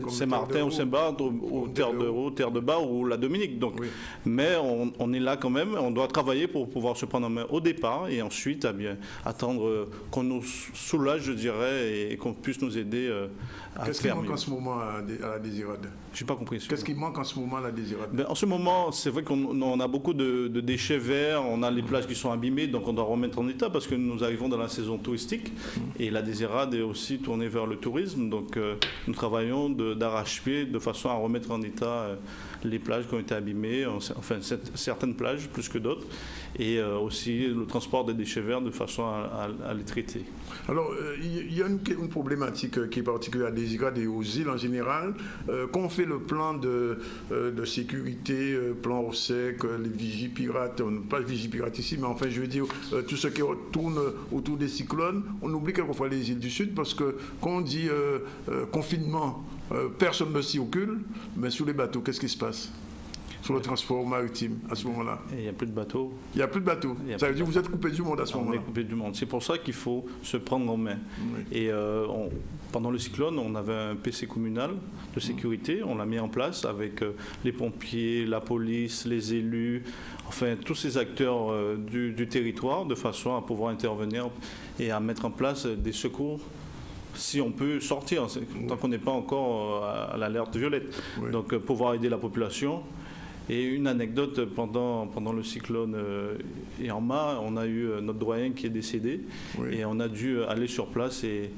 Saint-Martin ou Saint-Barth, ou Terre de Haut, Terre de Bas ou la Dominique. Donc, oui. Mais on est là quand même, on doit travailler pour pouvoir se prendre en main au départ et ensuite attendre qu'on nous soulage, je dirais, et qu'on puisse nous aider à Qu'est-ce qui manque en ce moment à la Désirade? Je n'ai pas compris. Qu'est-ce qui manque en ce moment à la Désirade? En ce moment, c'est vrai qu'on a beaucoup de déchets verts, on a les plages qui sont abîmées, donc on doit remettre en état parce que nous arrivons dans la saison touristique et la Désirade est aussi tournée vers le tourisme. Donc nous travaillons d'arrache-pied de façon à remettre en état les plages qui ont été abîmées, enfin certaines plages plus que d'autres, et aussi le transport des déchets verts de façon à les traiter. Alors, il y a une problématique qui est particulière à Désirade et aux îles en général. Quand on fait le plan de sécurité, plan au sec, les vigipirates, pas les vigipirates ici, mais enfin je veux dire tout ce qui tourne autour des cyclones, on oublie quelquefois les îles du Sud parce que quand on dit confinement, personne ne circule, mais sur les bateaux, qu'est-ce qui se passe? Sur le transport maritime à ce moment-là. Il n'y a plus de bateaux. Il n'y a plus de bateaux. Ça veut dire que vous êtes coupé du monde à ce moment-là. On est coupé du monde. C'est pour ça qu'il faut se prendre en main. Oui. Et pendant le cyclone, on avait un PC communal de sécurité. On l'a mis en place avec les pompiers, la police, les élus, enfin tous ces acteurs du territoire, de façon à pouvoir intervenir et à mettre en place des secours si on peut sortir, tant qu'on n'est pas encore à l'alerte violette. Oui. Donc pouvoir aider la population. Et une anecdote, pendant le cyclone Irma, on a eu notre doyen qui est décédé, oui. Et on a dû aller sur place et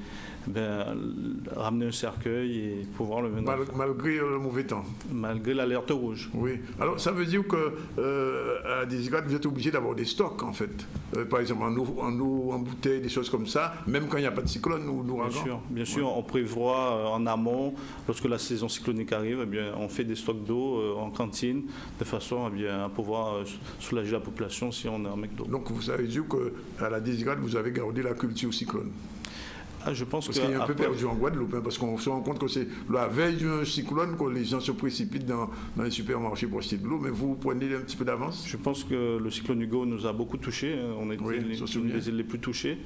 ramener un cercueil et pouvoir le mener. Malgré le mauvais temps. Malgré l'alerte rouge. Oui. Alors ça veut dire qu'à Désirade, vous êtes obligé d'avoir des stocks en fait. Par exemple en eau, en bouteille, des choses comme ça, même quand il n'y a pas de cyclone ou d'ouragan. Bien sûr, ouais. On prévoit en amont, lorsque la saison cyclonique arrive, on fait des stocks d'eau en cantine, de façon à pouvoir soulager la population si on a un mec d'eau. Donc vous savez dire qu'à la Désirade, vous avez gardé la culture cyclone. Je pense parce qu'il est un peu perdu en Guadeloupe, parce qu'on se rend compte que c'est la veille d'un cyclone que les gens se précipitent dans les supermarchés pour acheter de l'eau, mais vous prenez un petit peu d'avance. Je pense que le cyclone Hugo nous a beaucoup touchés, on est les îles les plus touchées,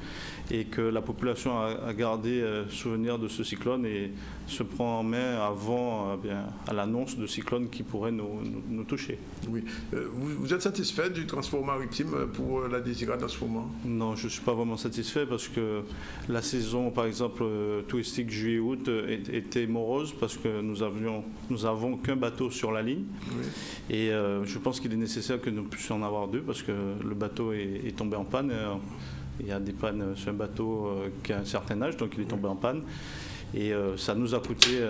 et que la population a gardé souvenir de ce cyclone et se prend en main avant à l'annonce de cyclones qui pourraient nous toucher. Oui. Vous êtes satisfait du transport maritime pour la Désirade en ce moment? Non, je ne suis pas vraiment satisfait parce que la saison, par exemple, touristique juillet-août était morose parce que nous avons qu'un bateau sur la ligne. Oui. Et je pense qu'il est nécessaire que nous puissions en avoir deux parce que le bateau est tombé en panne. Il y a des pannes sur un bateau qui a un certain âge, donc il est tombé en panne. Et ça nous a coûté,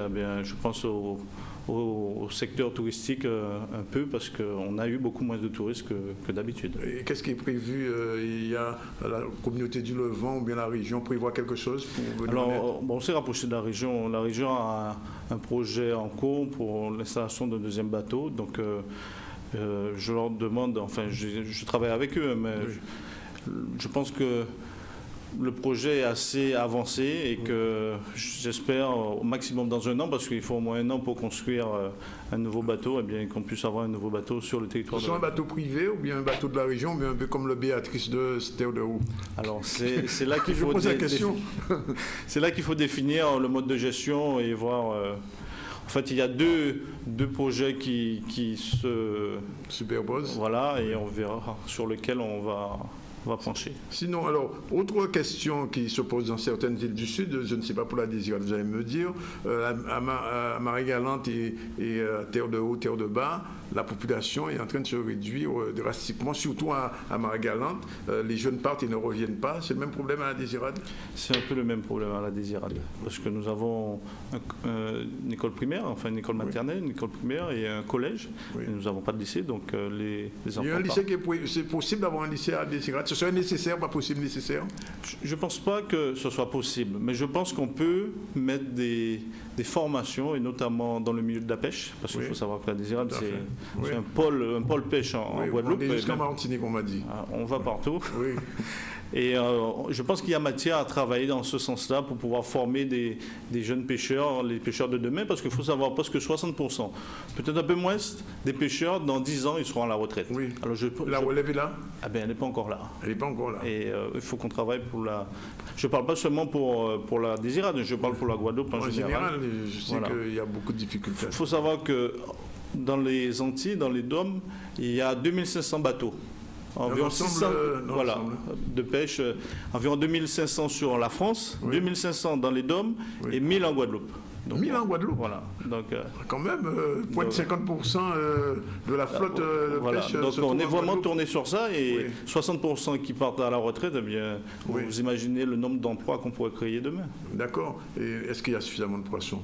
je pense, au secteur touristique un peu parce qu'on a eu beaucoup moins de touristes que d'habitude. Et qu'est-ce qui est prévu? Il y a la communauté du Levant ou bien la région prévoit quelque chose pour venir? Alors, on s'est rapproché de la région. La région a un projet en cours pour l'installation d'un deuxième bateau. Donc, je leur demande, enfin, je travaille avec eux, mais oui. Je pense que le projet est assez avancé et que j'espère au maximum dans un an, parce qu'il faut au moins un an pour construire un nouveau bateau, et bien qu'on puisse avoir un nouveau bateau sur le territoire. Ce soit un bateau privé ou bien un bateau de la région, ou bien un peu comme le Béatrice de Terre de Haut? Alors c'est là qu'il faut c'est là qu'il faut définir le mode de gestion et voir. En fait, il y a deux projets qui se superposent. Voilà, et on verra sur lequel on va pencher. Sinon, alors, autre question qui se pose dans certaines îles du Sud, je ne sais pas pour la Désirade, vous allez me dire, à Marie-Galante et à Terre de Haut, Terre de Bas, la population est en train de se réduire drastiquement, surtout à Marie-Galante. Les jeunes partent et ne reviennent pas. C'est le même problème à la Désirade? C'est un peu le même problème à la Désirade, parce que nous avons une école primaire, enfin une école maternelle, une école primaire et un collège. Oui. Et nous n'avons pas de lycée, donc les enfants. Il y a un lycée c'est possible d'avoir un lycée à la Désirade? Ce serait nécessaire, pas possible, nécessaire? Je ne pense pas que ce soit possible, mais je pense qu'on peut mettre des formations, et notamment dans le milieu de la pêche, parce qu'il faut savoir que la Désirade, c'est un pôle pêche en Guadeloupe. On est jusqu'en Martinique, on m'a dit. On va partout. Oui. Et je pense qu'il y a matière à travailler dans ce sens-là pour pouvoir former des jeunes pêcheurs, les pêcheurs de demain, parce qu'il faut savoir presque 60%, peut-être un peu moins, des pêcheurs, dans 10 ans, ils seront à la retraite. Oui. Alors la relève est là? Ah ben, elle n'est pas encore là. Elle n'est pas encore là. Et il faut qu'on travaille pour la... Je ne parle pas seulement pour la Désirade, je parle pour la Guadeloupe en général. Je sais qu'il y a beaucoup de difficultés. Il faut savoir que dans les Antilles, dans les DOM, il y a 2500 bateaux. Environ 600 de pêche, environ 2500 sur la France, 2500 dans les DOM et 1000 en Guadeloupe. Donc, 1000 en Guadeloupe. Voilà. Donc, quand même, moins de 50% de la flotte de pêche. Donc on est vraiment tourné sur ça et 60% qui partent à la retraite, eh bien, vous imaginez le nombre d'emplois qu'on pourrait créer demain. D'accord. Et est-ce qu'il y a suffisamment de poissons?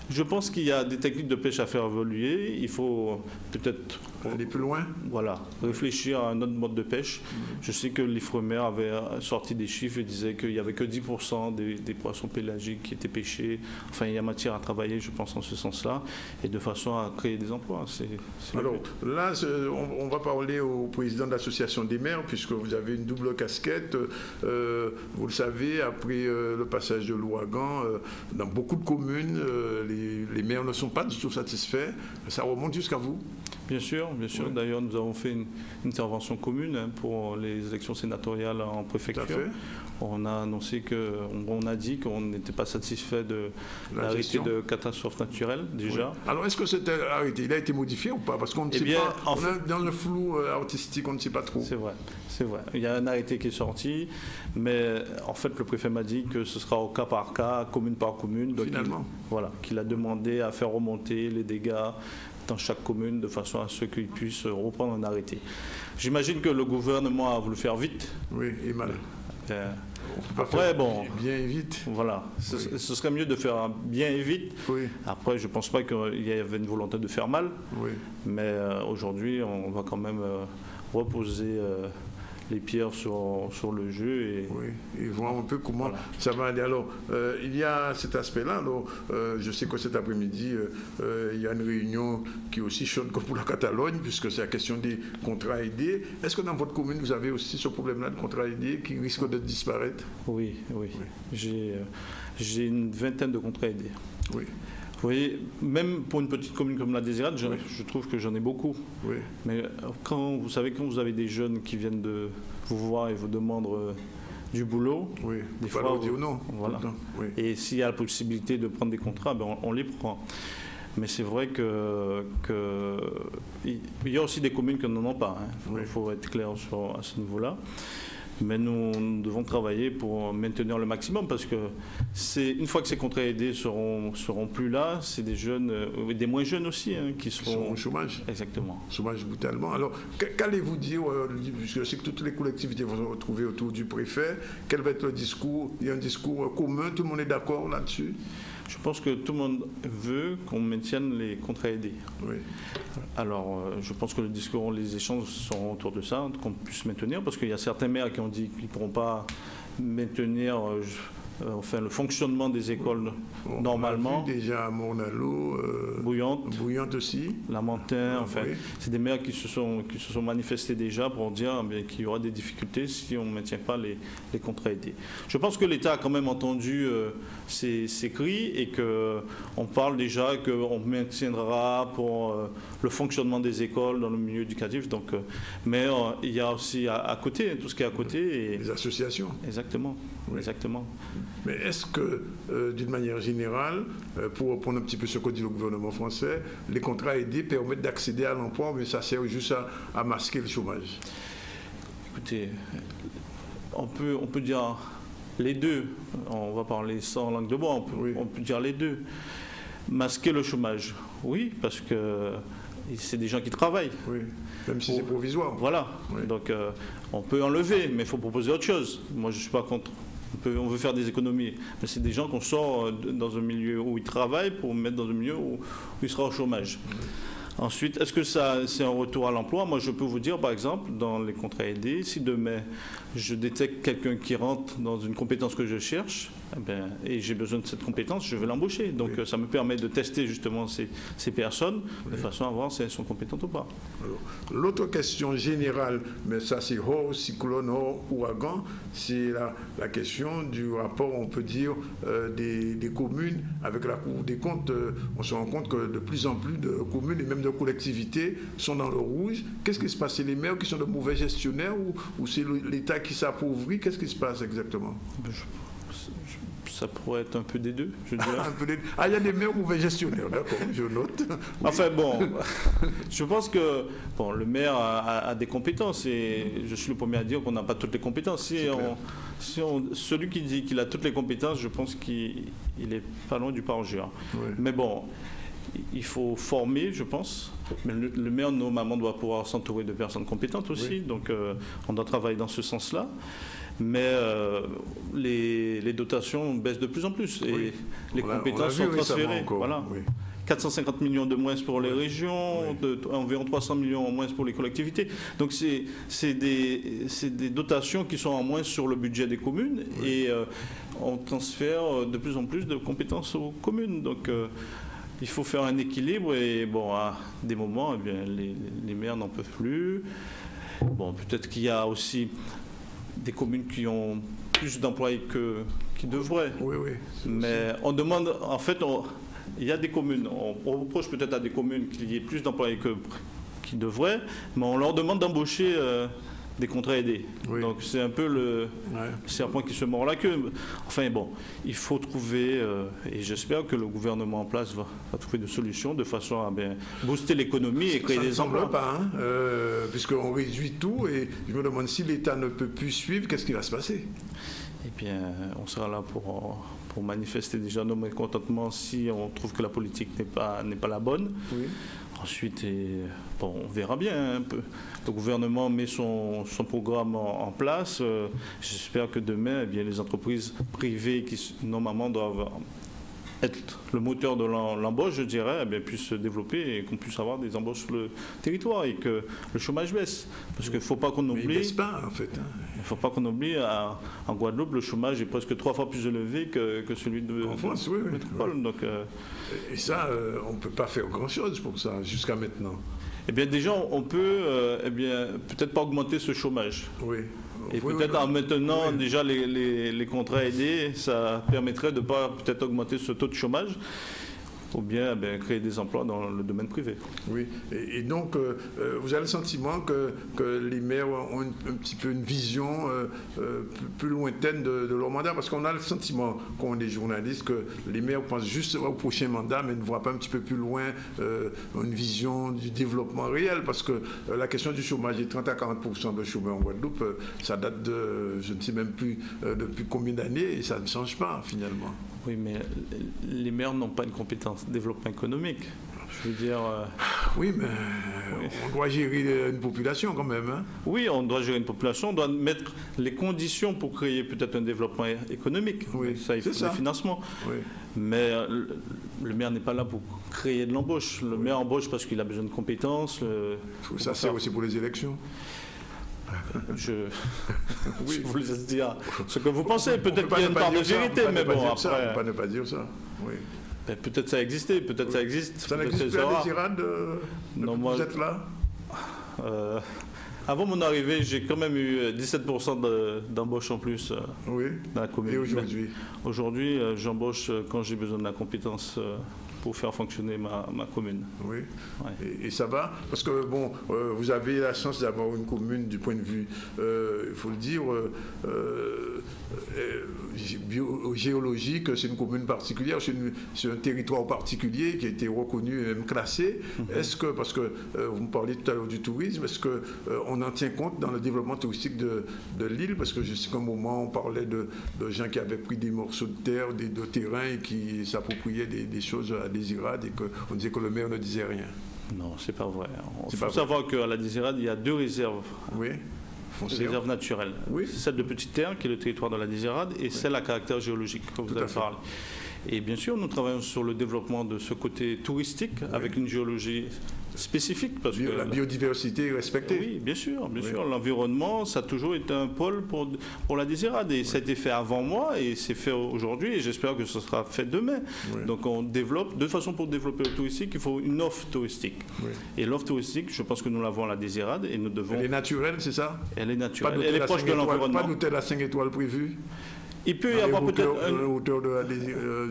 Je pense qu'il y a des techniques de pêche à faire évoluer. Il faut peut-être aller plus loin. Voilà, réfléchir à un autre mode de pêche. Je sais que l'Ifremer avait sorti des chiffres et disait qu'il n'y avait que 10% des poissons pélagiques qui étaient pêchés. Enfin, il y a matière à travailler, je pense, en ce sens-là, et de façon à créer des emplois. Alors là, on va parler au président de l'association des maires, puisque vous avez une double casquette. Vous le savez, après le passage de l'ouragan, dans beaucoup de communes, les maires ne sont pas du tout satisfaits. Ça remonte jusqu'à vous? Bien sûr, bien sûr. Oui. D'ailleurs, nous avons fait une intervention commune pour les élections sénatoriales en préfecture. On a annoncé on a dit qu'on n'était pas satisfait de l'arrêté de catastrophe naturelle, déjà. Oui. Alors, est-ce que cet arrêté, il a été modifié ou pas? Parce qu'on ne sait pas, on est dans le flou artistique, on ne sait pas trop. C'est vrai, c'est vrai. Il y a un arrêté qui est sorti, mais en fait, le préfet m'a dit que ce sera au cas par cas, commune par commune. Donc finalement. Voilà, qu'il a demandé à faire remonter les dégâts dans chaque commune de façon à ce qu'ils puissent reprendre un arrêté. J'imagine que le gouvernement a voulu faire vite. Oui, et mal. Après, bon, bien et vite. Voilà, ce serait mieux de faire bien et vite. Oui. Après, je ne pense pas qu'il y avait une volonté de faire mal. Oui. Mais aujourd'hui, on va quand même reposer les pierres sur le jeu. Et voir un peu comment ça va aller. Alors, il y a cet aspect-là. Alors, je sais que cet après-midi, il y a une réunion qui est aussi chaude que pour la Catalogne, puisque c'est la question des contrats aidés. Est-ce que dans votre commune, vous avez aussi ce problème-là de contrats aidés qui risque de disparaître? Oui. J'ai une vingtaine de contrats aidés. Oui. Vous voyez, même pour une petite commune comme la Désirade, je trouve que j'en ai beaucoup. Oui. Mais quand vous avez des jeunes qui viennent de vous voir et vous demandent du boulot, des fois on dit non. Voilà. Et s'il y a la possibilité de prendre des contrats, on les prend. Mais c'est vrai il y a aussi des communes qui n'en ont pas. Il faut être clair à ce niveau-là. Mais nous devons travailler pour maintenir le maximum parce que une fois que ces contrats aidés seront plus là, c'est des jeunes, des moins jeunes aussi qui seront au chômage. Exactement. Chômage brutalement. Alors, qu'allez-vous dire, puisque je sais que toutes les collectivités vont se retrouver autour du préfet, quel va être le discours? Il y a un discours commun, tout le monde est d'accord là-dessus? Je pense que tout le monde veut qu'on maintienne les contrats aidés. Oui. Alors, je pense que le discours, les échanges seront autour de ça, qu'on puisse maintenir, parce qu'il y a certains maires qui ont dit qu'ils ne pourront pas maintenir le fonctionnement des écoles normalement. On a vu déjà à Morne-à-l'Eau, Bouillante aussi. Lamentin, c'est des maires qui se sont manifestés déjà pour dire qu'il y aura des difficultés si on ne maintient pas les contrats aidés. Je pense que l'État a quand même entendu ces cris et qu'on parle déjà qu'on maintiendra pour le fonctionnement des écoles dans le milieu éducatif. Donc, mais il y a aussi à côté, tout ce qui est à côté. Et... les associations. Exactement. Oui. Exactement. Mais est-ce que, d'une manière générale, pour reprendre un petit peu ce que dit le gouvernement français, les contrats aidés permettent d'accéder à l'emploi, mais ça sert juste à masquer le chômage? Écoutez, on peut dire les deux. On va parler sans langue de bois, on peut dire les deux. Masquer le chômage, oui, parce que c'est des gens qui travaillent. Oui, même si c'est provisoire. Voilà, donc on peut enlever, mais il faut proposer autre chose. Moi, je ne suis pas contre. On veut faire des économies, mais c'est des gens qu'on sort dans un milieu où ils travaillent pour mettre dans un milieu où ils seront au chômage. Ensuite, est-ce que c'est un retour à l'emploi? Moi, je peux vous dire, par exemple, dans les contrats aidés, si demain je détecte quelqu'un qui rentre dans une compétence que je cherche, et j'ai besoin de cette compétence, je vais l'embaucher. Donc, ça me permet de tester justement ces personnes de façon à voir si elles sont compétentes ou pas. L'autre question générale, mais ça c'est hors cyclone, hors ouragan, c'est la question du rapport, on peut dire, des communes avec la Cour des comptes. On se rend compte que de plus en plus de communes et même de collectivités sont dans le rouge. Qu'est-ce qui se passe? C'est les maires qui sont de mauvais gestionnaires ou c'est l'État qui s'appauvrit? Qu'est-ce qui se passe exactement? Ça pourrait être un peu des deux, je dirais. Il y a des maires mauvais gestionnaires, d'accord, je note. Oui. Enfin bon, je pense que le maire a des compétences et je suis le premier à dire qu'on n'a pas toutes les compétences. Celui qui dit qu'il a toutes les compétences, je pense qu'il est pas loin du parjure. Oui. Mais bon, il faut former, je pense. Mais le maire, normalement, doit pouvoir s'entourer de personnes compétentes aussi. Oui. Donc, on doit travailler dans ce sens-là. Mais les dotations baissent de plus en plus et les compétences sont transférées. Voilà. Oui. 450 millions de moins pour les régions, environ 300 millions en moins pour les collectivités. Donc c'est des dotations qui sont en moins sur le budget des communes et on transfère de plus en plus de compétences aux communes. Donc il faut faire un équilibre et bon, à des moments, eh bien, les maires n'en peuvent plus. Bon, peut-être qu'il y a aussi des communes qui ont plus d'employés qui devraient. Oui, oui. Mais on demande, en fait, il y a des communes, on reproche peut-être à des communes qu'il y ait plus d'employés qui devraient, mais on leur demande d'embaucher des contrats aidés. Oui. Donc c'est un peu le serpent qui se mord la queue. Enfin bon, il faut trouver, et j'espère que le gouvernement en place va trouver des solutions de façon à booster l'économie et créer des emplois. Ça ne semble pas, hein, puisqu'on réduit tout et je me demande si l'État ne peut plus suivre, qu'est-ce qui va se passer? Eh bien, on sera là pour manifester déjà nos mécontentements si on trouve que la politique n'est pas la bonne. Oui. Ensuite, on verra bien un peu. Le gouvernement met son programme en place. J'espère que demain, eh bien, les entreprises privées qui normalement doivent être le moteur de l'embauche, je dirais, eh bien, puissent se développer et qu'on puisse avoir des embauches sur le territoire et que le chômage baisse. Parce qu'il ne faut pas qu'on oublie. Mais il ne baisse pas, en fait. Il ne faut pas qu'on oublie, en Guadeloupe, le chômage est presque 3 fois plus élevé que celui de France, oui. métropole. Oui. Donc, et ça, on ne peut pas faire grand-chose pour ça, jusqu'à maintenant. Eh bien, déjà, on peut peut-être pas augmenter ce chômage. Oui. Et peut-être en maintenant déjà les contrats aidés, ça permettrait de ne pas peut-être augmenter ce taux de chômage ou bien créer des emplois dans le domaine privé. Oui, et donc vous avez le sentiment que les maires ont un petit peu une vision plus lointaine de leur mandat, parce qu'on a le sentiment, quand on est journaliste, que les maires pensent juste au prochain mandat, mais ne voient pas un petit peu plus loin une vision du développement réel, parce que la question du chômage, des 30 à 40% de chômeurs en Guadeloupe, ça date de, je ne sais même plus depuis combien d'années, et ça ne change pas finalement. Oui, mais les maires n'ont pas une compétence développement économique. Je veux dire... Oui, mais on doit gérer une population quand même. Hein? Oui, on doit gérer une population, on doit mettre les conditions pour créer peut-être un développement économique. Oui, ça, il faut des financements. Oui. Mais le maire n'est pas là pour créer de l'embauche. Le maire embauche parce qu'il a besoin de compétences. Ça sert aussi pour les élections. Je vous laisse dire ce que vous pensez. Peut-être qu'il y a une part de vérité, mais bon, après... On ne peut pas ne pas dire ça. Oui. Peut-être ça a existé, peut-être ça existe. Ça n'existe plus à Désirade depuis que vous êtes là Avant mon arrivée, j'ai quand même eu 17% d'embauche en plus dans la commune. Et aujourd'hui? Aujourd'hui, j'embauche quand j'ai besoin de la compétence pour faire fonctionner ma commune. Oui. Ouais. Et ça va? Parce que, bon, vous avez la chance d'avoir une commune du point de vue, il faut le dire, géologique, c'est une commune particulière, c'est un territoire particulier qui a été reconnu et même classé. Est-ce que, parce que vous me parliez tout à l'heure du tourisme, est-ce qu'on en tient compte dans le développement touristique de l'île? Parce que je sais qu'à un moment, on parlait de gens qui avaient pris des morceaux de terre, de terrain et qui s'appropriaient des choses à Désirade et qu'on disait que le maire ne disait rien. Non, c'est pas vrai. Il faut savoir qu'à la Désirade, il y a 2 réserves. Oui. Réserve naturelle. Oui. Celle de Petite Terre, qui est le territoire de la Désirade, et celle à caractère géologique, que vous avez parlé. Et bien sûr, nous travaillons sur le développement de ce côté touristique avec une géologie spécifique. Parce que la biodiversité est respectée. Oui, bien sûr. L'environnement, ça a toujours été un pôle pour la Désirade. Et ça a été fait avant moi et c'est fait aujourd'hui et j'espère que ce sera fait demain. Donc on développe, de façon pour développer le touristique, il faut une offre touristique. Et l'offre touristique, je pense que nous l'avons à la Désirade et nous devons... Elle est naturelle, c'est ça? Elle est naturelle. Elle est proche de l'environnement. Pas d'hôtel à 5 étoiles prévu? Il peut y avoir peut-être hauteur de la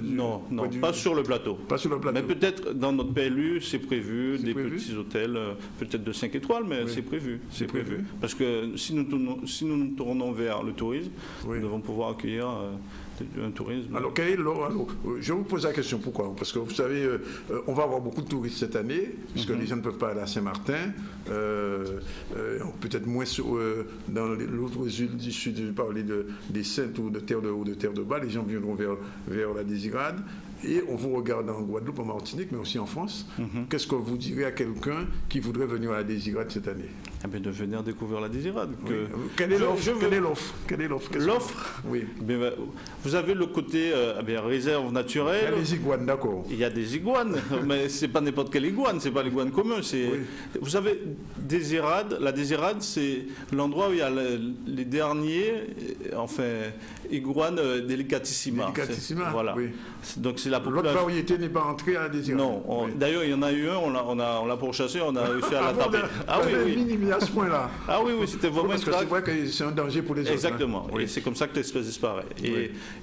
non, pas sur le plateau. Pas sur le plateau. Mais peut-être dans notre PLU, c'est prévu des petits hôtels, peut-être de 5 étoiles, mais c'est prévu. C'est prévu. Parce que si nous nous tournons vers le tourisme, nous devons pouvoir accueillir un tourisme. Alors, je vous pose la question, pourquoi? Parce que vous savez, on va avoir beaucoup de touristes cette année, puisque les gens ne peuvent pas aller à Saint-Martin, peut-être moins dans l'autre île du Sud, je parlais des Saintes ou de Terre de Haut, de Terre de Bas, les gens viendront vers la Désirade. Et on vous regarde en Guadeloupe, en Martinique, mais aussi en France. Qu'est-ce que vous direz à quelqu'un qui voudrait venir à la Désirade cette année? Eh bien, de venir découvrir la Désirade. Quelle est l'offre? L'offre? Oui. Bien, vous avez le côté réserve naturelle. Il y a des iguanes, d'accord. Il y a des iguanes, mais ce n'est pas n'importe quelle iguane, ce n'est pas l'iguane commun. Vous avez Désirade, la Désirade, c'est l'endroit où il y a les derniers, iguanes délicatissima. Délicatissima, voilà. Oui. Donc c'est la population. L'autre variété n'est pas entrée à la Désirade. Non, d'ailleurs il y en a eu un, on l'a pourchassé, on a réussi à l'attraper. Minimé à ce point-là. Ah oui, c'était vraiment parce que c'est vrai que c'est un danger pour les autres. Exactement, et c'est comme ça que l'espèce disparaît.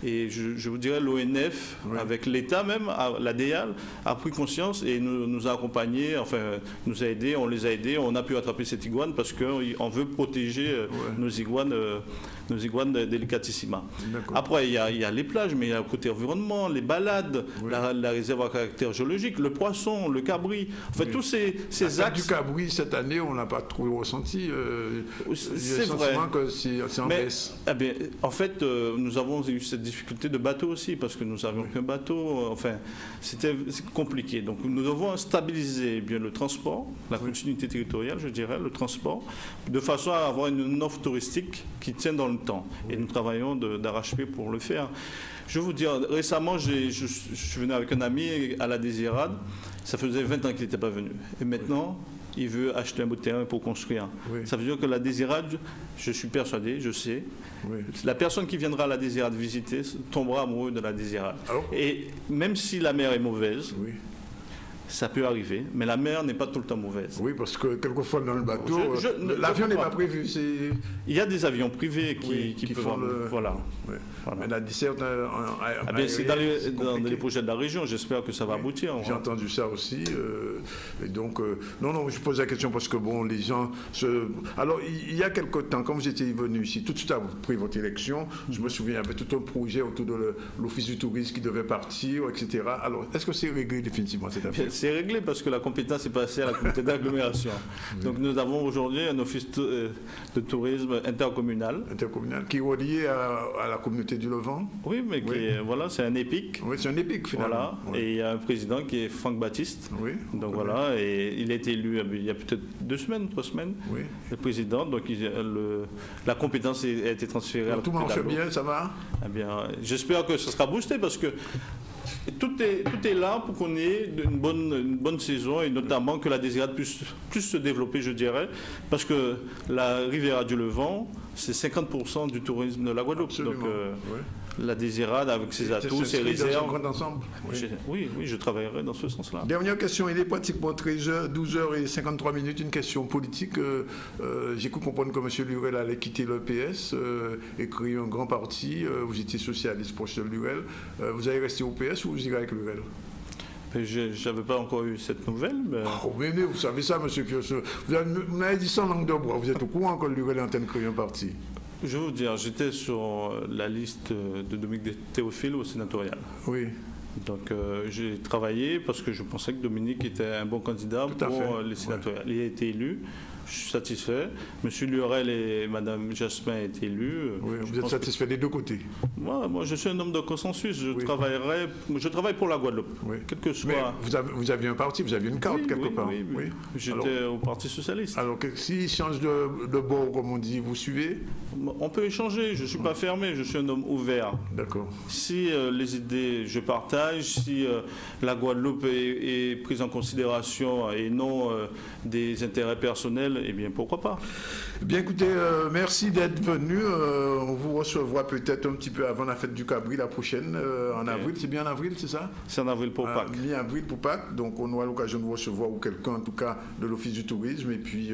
Et je vous dirais, l'ONF, avec l'État même, la DEAL, a pris conscience et nous a accompagnés, nous a aidés, on les a aidés, on a pu attraper cette iguane parce qu'on veut protéger nos iguanes délicatissima. Après, il y a les plages, mais il y a le côté environnement, les balades, la réserve à caractère géologique, le poisson, le cabri, tous ces axes. Du cabri, cette année, on n'a pas trop ressenti. C'est vrai. Que c'est en baisse. En fait, nous avons eu cette difficulté de bateau aussi, parce que nous n'avions qu'un bateau. C'était compliqué. Donc, nous devons stabiliser bien le transport, la continuité territoriale, je dirais, le transport, de façon à avoir une offre touristique qui tienne dans le temps. Et nous travaillons d'arrache-pied pour le faire. Je vais vous dire, récemment, je suis venu avec un ami à la Désirade. Ça faisait 20 ans qu'il n'était pas venu. Et maintenant, il veut acheter un bout de terrain pour construire. Ça veut dire que la Désirade, je suis persuadé, je sais, la personne qui viendra à la Désirade visiter tombera amoureux de la Désirade. Et même si la mer est mauvaise, ça peut arriver, mais la mer n'est pas tout le temps mauvaise. Oui, parce que quelquefois dans le bateau, l'avion n'est pas prévu. Il y a des avions privés qui peuvent... Voilà. Mais la desserte c'est dans les projets de la région, j'espère que ça va aboutir. J'ai entendu ça aussi. Et donc, non, je pose la question parce que, les gens... Alors, il y a quelque temps, quand vous étiez venu ici, tout de suite après pris votre élection, je me souviens, il y avait tout un projet autour de l'Office du tourisme qui devait partir, etc. Alors, est-ce que c'est réglé définitivement cette affaire? C'est réglé parce que la compétence est passée à la communauté d'agglomération. Donc nous avons aujourd'hui un office de tourisme intercommunal. Intercommunal, qui est relié à la communauté du Levant. Oui, mais c'est un EPIC. Oui, c'est un EPIC finalement. Voilà. Et il y a un président qui est Franck Baptiste. Oui. Donc voilà, et il a été élu il y a peut-être 2 semaines, 3 semaines. Oui. Le président, donc la compétence a été transférée à la communauté. Tout marche bien, ça va? Eh bien, j'espère que ça sera boosté parce que tout est là pour qu'on ait une bonne saison et notamment que la Désirade puisse se développer, je dirais, parce que la Riviera du Levant, c'est 50% du tourisme de la Guadeloupe. Absolument. Donc, la Désirade, avec ses atouts, ses réserves. Dans un grand ensemble. Oui, je travaillerai dans ce sens-là. Dernière question, il est pratiquement 12h53, une question politique. J'ai cru comprendre que M. Lurel allait quitter le PS et créer un grand parti. Vous étiez socialiste proche de Lurel. Vous allez rester au PS ou vous irez avec Lurel? Je n'avais pas encore eu cette nouvelle. Mais... vous savez ça, M. Piosseux. Vous m'avez dit sans langue de bois. Vous êtes au courant que Lurel est en train de créer un parti? Je vais vous dire, j'étais sur la liste de Dominique Théophile au sénatorial. Oui. Donc j'ai travaillé parce que je pensais que Dominique était un bon candidat pour les sénatoriales. Il a été élu. Je suis satisfait. Monsieur Lurel et Madame Jasmin est élus. Oui, vous êtes satisfait des deux côtés? Moi, je suis un homme de consensus. Je travaille pour la Guadeloupe. Oui. Quel que soit. Mais vous aviez un parti, vous aviez une carte quelque part. Oui. J'étais au Parti Socialiste. Alors, s'il change de bord, comme on dit, vous suivez? On peut échanger. Je ne suis pas fermé. Je suis un homme ouvert. D'accord. Si les idées, je partage. Si la Guadeloupe est prise en considération et non des intérêts personnels, eh bien, pourquoi pas? Bien, écoutez, merci d'être venu. On vous recevra peut-être un petit peu avant la fête du Cabri, la prochaine, en avril. C'est bien en avril, c'est ça? C'est en avril pour Pâques. Mi-avril pour Pâques. Donc, on aura l'occasion de vous recevoir, ou quelqu'un, en tout cas, de l'Office du tourisme. Et puis,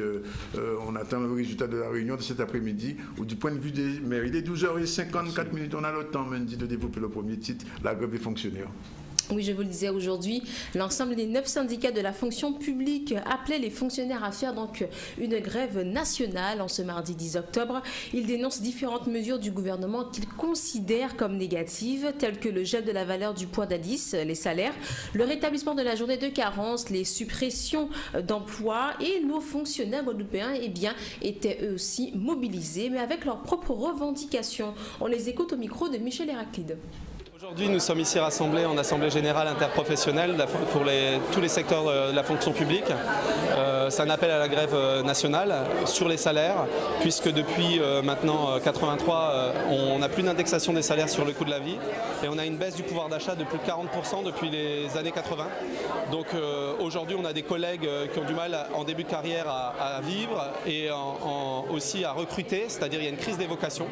on attend le résultat de la réunion de cet après-midi. Ou du point de vue des maires, il est 12h54. On a le temps, Mendy, de développer le premier titre, la grève des fonctionnaires. Oui, je vous le disais aujourd'hui, l'ensemble des 9 syndicats de la fonction publique appelaient les fonctionnaires à faire donc une grève nationale en ce mardi 10 octobre. Ils dénoncent différentes mesures du gouvernement qu'ils considèrent comme négatives, telles que le gel de la valeur du point d'indice, les salaires, le rétablissement de la journée de carence, les suppressions d'emplois, et nos fonctionnaires guadeloupéens étaient eux aussi mobilisés, mais avec leurs propres revendications. On les écoute au micro de Michel Héraclide. Aujourd'hui, nous sommes ici rassemblés en Assemblée Générale Interprofessionnelle pour tous les secteurs de la fonction publique. C'est un appel à la grève nationale sur les salaires, puisque depuis maintenant 83, on n'a plus d'indexation des salaires sur le coût de la vie et on a une baisse du pouvoir d'achat de plus de 40% depuis les années 80. Donc aujourd'hui, on a des collègues qui ont du mal en début de carrière à vivre et aussi à recruter, c'est-à-dire il y a une crise des vocations.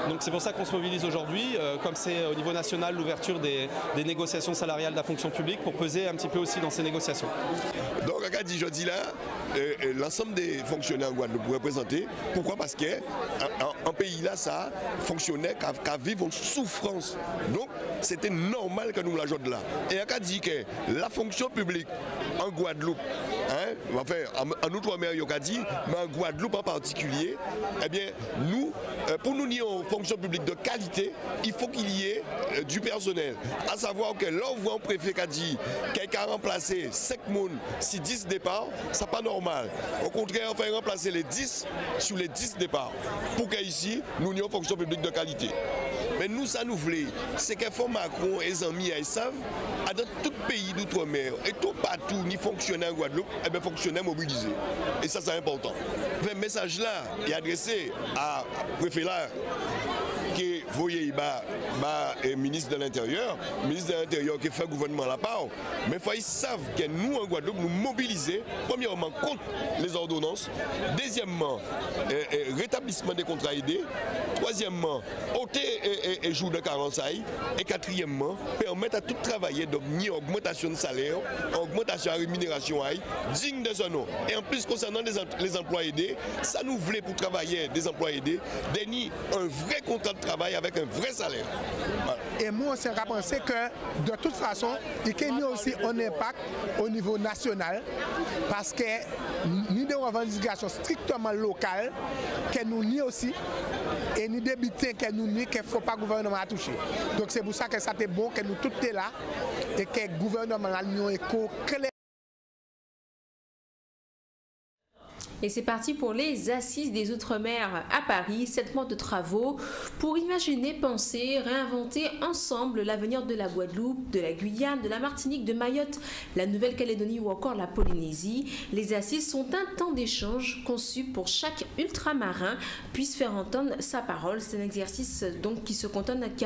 Donc c'est pour ça qu'on se mobilise aujourd'hui, comme c'est au niveau national l'ouverture des négociations salariales de la fonction publique pour peser un petit peu aussi dans ces négociations. Donc, regarde, je dis là, l'ensemble des fonctionnaires en Guadeloupe représentés. Pourquoi? Parce qu'un pays là, ça fonctionnait qu'à vivre en souffrance. Donc, c'était normal que nous l'ajoute là. Et on a dit que la fonction publique en Guadeloupe, en Outre-mer, il y a dit, mais en Guadeloupe en particulier, eh bien, nous, pour nous nier en fonction publique de qualité, il faut qu'il y ait du personnel. À savoir que là, on voit un préfet qui a dit quelqu'un a remplacé 5 personnes si 10 départs, ça n'est pas normal. Au contraire, on fait remplacer les 10 sur les 10 départs pour qu'ici, nous ayons une fonction publique de qualité. Mais nous, ça nous voulait, c'est que Macron et les amis, ils savent, dans tout pays d'outre-mer, et tout partout, ni fonctionnaires en Guadeloupe, et bien fonctionnaires mobilisés. Et ça, c'est important. Le message là est adressé à préfet là, qui voyez ministre de l'Intérieur qui fait gouvernement la part, mais ils savent que nous en Guadeloupe nous mobiliser premièrement contre les ordonnances, deuxièmement rétablissement des contrats aidés, troisièmement ôter et jour de carence et quatrièmement permettre à tout travailler donc ni augmentation de salaire, augmentation de rémunération digne de son nom. Et en plus concernant les emplois aidés, ça nous voulait pour travailler des emplois aidés, déni un vrai contrat de travail avec un vrai salaire. Voilà. Et moi, on s'est pensé que de toute façon, il y a aussi un impact au niveau national parce que ni des revendications strictement locales que nous ni aussi et ni des butins que nous ni qu'il ne faut pas le gouvernement toucher. Donc c'est pour ça que ça était bon que nous tous sommes là et que le gouvernement a un écho clair. Et c'est parti pour les Assises des Outre-mer à Paris, 7 mois de travaux pour imaginer, penser, réinventer ensemble l'avenir de la Guadeloupe, de la Guyane, de la Martinique, de Mayotte, la Nouvelle-Calédonie ou encore la Polynésie. Les Assises sont un temps d'échange conçu pour chaque ultramarin puisse faire entendre sa parole. C'est un exercice donc qui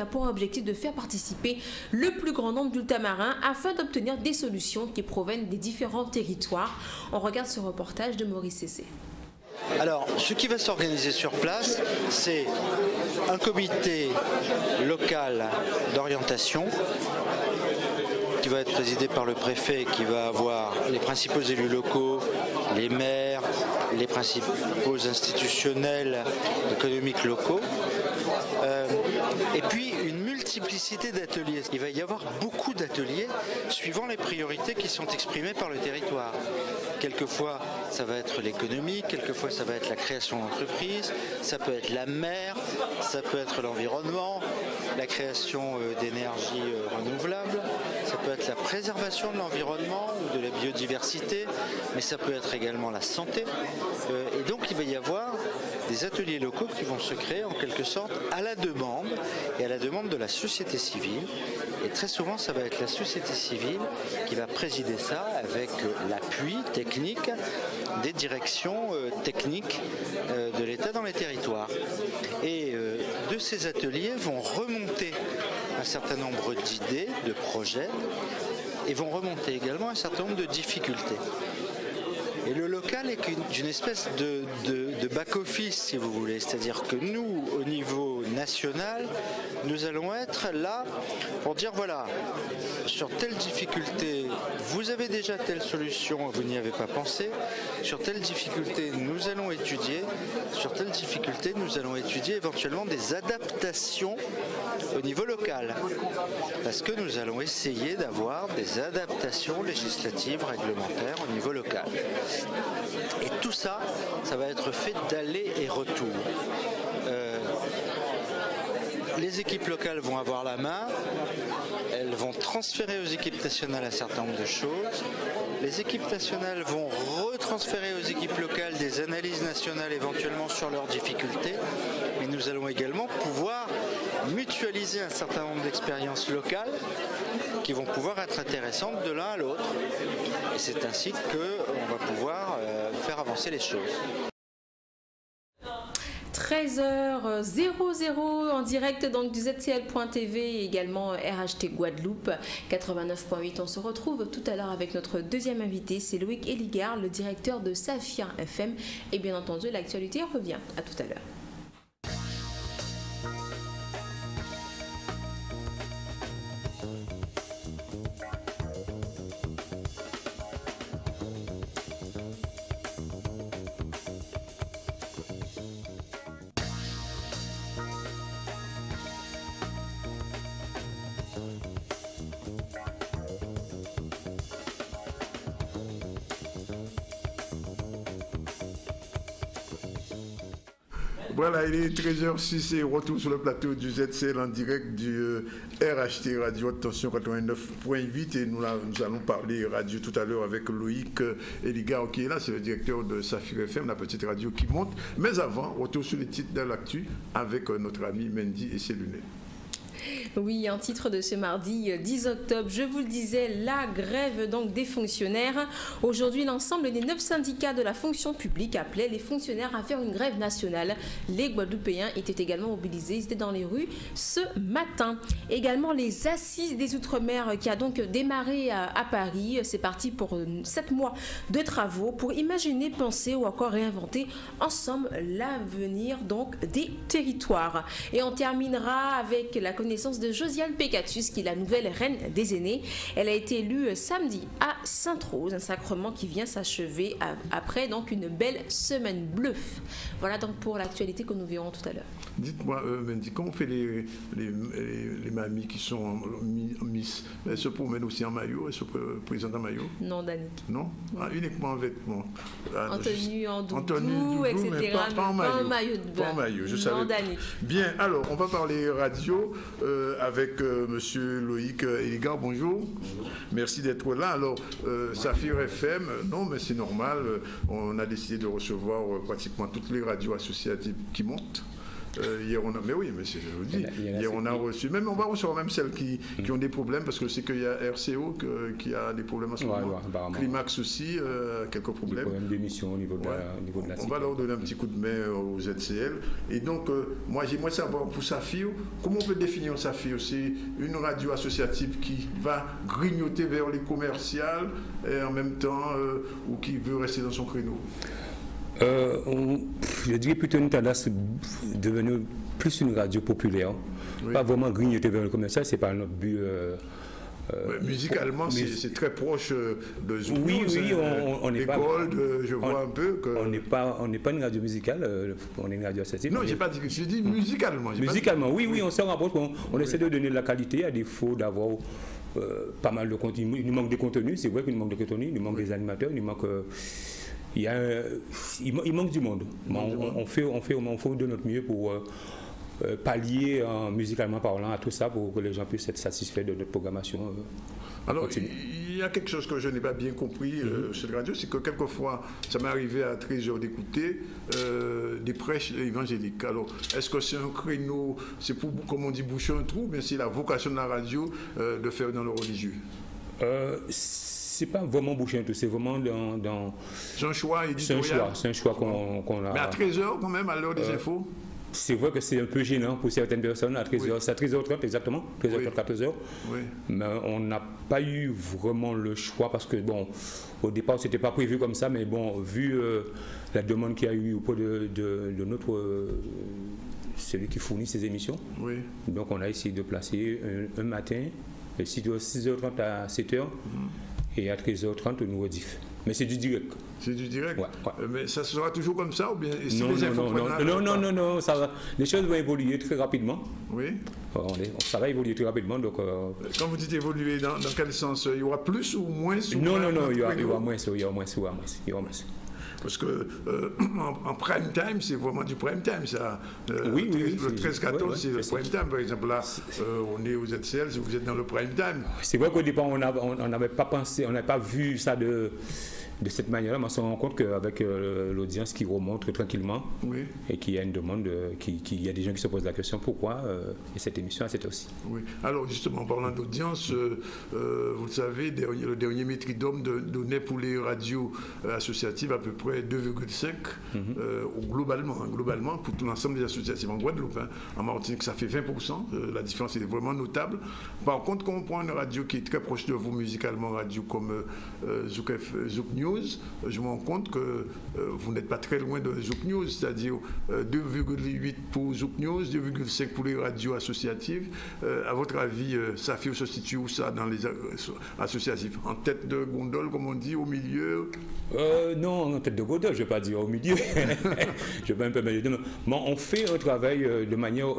a pour objectif de faire participer le plus grand nombre d'ultramarins afin d'obtenir des solutions qui proviennent des différents territoires. On regarde ce reportage de Maurice Cessé. Alors, ce qui va s'organiser sur place, c'est un comité local d'orientation qui va être présidé par le préfet, qui va avoir les principaux élus locaux, les maires, les principaux institutionnels économiques locaux, et puis une multiplicité d'ateliers. Il va y avoir beaucoup d'ateliers suivant les priorités qui sont exprimées par le territoire. Quelquefois, ça va être l'économie, quelquefois, ça va être la création d'entreprises, ça peut être la mer, ça peut être l'environnement, la création d'énergie renouvelable, ça peut être la préservation de l'environnement ou de l'habitat. biodiversité, mais ça peut être également la santé. Et donc il va y avoir des ateliers locaux qui vont se créer en quelque sorte à la demande et à la demande de la société civile. Et très souvent, ça va être la société civile qui va présider ça avec l'appui technique des directions techniques de l'État dans les territoires. Et de ces ateliers vont remonter un certain nombre d'idées, de projets, et vont remonter également un certain nombre de difficultés. Et le local est d'une espèce de back-office, si vous voulez. C'est-à-dire que nous, au niveau national, nous allons être là pour dire, voilà, sur telle difficulté, vous avez déjà telle solution, vous n'y avez pas pensé. Sur telle difficulté, nous allons étudier. Sur telle difficulté, nous allons étudier éventuellement des adaptations au niveau local. Parce que nous allons essayer d'avoir des adaptations législatives, réglementaires au niveau local. Et tout ça, ça va être fait d'aller et retour. Les équipes locales vont avoir la main, elles vont transférer aux équipes nationales un certain nombre de choses. Les équipes nationales vont retransférer aux équipes locales des analyses nationales éventuellement sur leurs difficultés. Mais nous allons également pouvoir mutualiser un certain nombre d'expériences locales qui vont pouvoir être intéressantes de l'un à l'autre. Et c'est ainsi qu'on va pouvoir faire avancer les choses. 13h00 en direct donc du ZCL.tv et également RHT Guadeloupe 89.8. On se retrouve tout à l'heure avec notre deuxième invité, c'est Loïc Eligard, le directeur de Saphir FM. Et bien entendu, l'actualité revient. À tout à l'heure. Voilà, il est 13h06 et retour sur le plateau du ZCL en direct du RHT Radio, attention 89.8 et nous allons parler radio tout à l'heure avec Loïc Eligard qui est là, c'est le directeur de Saphir FM, la petite radio qui monte. Mais avant, retour sur les titres de l'actu avec notre ami Mendy et ses lunettes. Oui, un titre de ce mardi 10 octobre, je vous le disais, la grève donc des fonctionnaires. Aujourd'hui, l'ensemble des 9 syndicats de la fonction publique appelaient les fonctionnaires à faire une grève nationale. Les Guadeloupéens étaient également mobilisés, ils étaient dans les rues ce matin. Également les assises des Outre-mer qui a donc démarré à Paris. C'est parti pour 7 mois de travaux pour imaginer, penser ou encore réinventer ensemble l'avenir donc des territoires. Et on terminera avec la connaissance de Josiane Pécatus, qui est la nouvelle reine des aînés. Elle a été élue samedi à Sainte-Rose, un sacrement qui vient s'achever après donc une belle semaine bleue. Voilà donc pour l'actualité que nous verrons tout à l'heure. Dites-moi, Mendy, comment on fait les mamies qui sont en Miss? Elles se promènent aussi en maillot? Elles se présentent en maillot? Non, Dani. Non, uniquement en vêtements. En tenue, en doudou, etc. Mais pas en maillot. Pas en maillot de bain. Pas en maillot, je savais. Non, Dani. Bien, alors, on va parler radio avec monsieur Loïc Eligard. Bonjour. Bonjour. Merci d'être là. Alors, Saphir FM, non, mais c'est normal. On a décidé de recevoir pratiquement toutes les radios associatives qui montent. Hier on a, mais oui, mais je vous dis, hier on a reçu, même on va recevoir même celles qui ont des problèmes, parce que c'est qu'il y a RCO qui a des problèmes en ce moment. Climax aussi, quelques problèmes. Des problèmes d'émission au niveau de la On va leur donner un petit coup de main aux ZCL. Et donc, moi j'aimerais savoir pour Saphir, comment on peut définir Saphir? C'est une radio associative qui va grignoter vers les commerciales et en même temps, ou qui veut rester dans son créneau? Je dirais plutôt une tendance devenue plus une radio populaire, oui. Pas vraiment grignoter vers le commercial, c'est pas notre but. Musicalement, c'est très proche de Zoom. Oui, on n'est pas. Je vois un peu que. On n'est pas une radio musicale, on est une radio associative. Non, j'ai pas dit que je dis musicalement. Musicalement, oui, on s'en rapproche. On essaie de donner de la qualité à défaut d'avoir pas mal de contenu. Il nous manque des contenus, c'est vrai qu'il nous manque des contenus, il nous manque des animateurs, il nous manque. Il manque du monde. On fait de notre mieux pour pallier musicalement parlant à tout ça pour que les gens puissent être satisfaits de notre programmation. Alors, il y a quelque chose que je n'ai pas bien compris sur la radio, c'est que quelquefois, ça m'est arrivé à 13h d'écouter des prêches évangéliques. Alors, est-ce que c'est un créneau, c'est pour, comme on dit, boucher un trou, mais c'est la vocation de la radio de faire dans le religieux? C'est pas vraiment boucher un trou, c'est vraiment dans... C'est un choix éditorial. C'est un choix qu'on a... Mais à 13h quand même, à l'heure des infos? C'est vrai que c'est un peu gênant pour certaines personnes à 13h. C'est à 13h30 exactement, 13h30, 14h. Oui. Mais on n'a pas eu vraiment le choix parce que, bon, au départ, c'était pas prévu comme ça, mais bon, vu la demande qu'il y a eu auprès de notre... celui qui fournit ces émissions. Oui. Donc, on a essayé de placer un matin, de 6h30 à 7h, et à 13h30, nous rediff. Mais c'est du direct. C'est du direct. Ouais, ouais. Mais ça sera toujours comme ça ou bien si non, ça va. Les choses vont évoluer très rapidement. Oui. Ça va évoluer très rapidement. Donc, quand vous dites évoluer, dans quel sens? Il y aura plus ou moins? Non, il y aura moins. Parce que en prime time, c'est vraiment du prime time, ça. Oui. Le 13-14, c'est le prime time. Par exemple, là, on est aux ZCL, vous êtes dans le prime time. C'est vrai qu'au départ, on n'avait pas pensé, on n'a pas vu ça de cette manière-là, mais on se rend compte qu'avec l'audience qui remonte tranquillement, et qu'il y a une demande, qu'il y a des gens qui se posent la question pourquoi cette émission à cette heure-ci. Oui. Alors justement, en parlant d'audience, vous le savez, le dernier Métridome donnait pour les radios associatives à peu près 2,5 globalement pour tout l'ensemble des associatives en Guadeloupe. En Martinique, ça fait 20%. La différence est vraiment notable. Par contre, quand on prend une radio qui est très proche de vous musicalement, radio comme Zouk News, je me rends compte que vous n'êtes pas très loin de Zouk News, c'est-à-dire 2,8 pour Zouk News, 2,5 pour les radios associatives. À votre avis, Safir se situe où ça dans les associatifs? En tête de gondole, comme on dit, au milieu? Non, en tête de gondole, je ne vais pas dire au milieu. Je vais un peu mais on fait un travail de manière...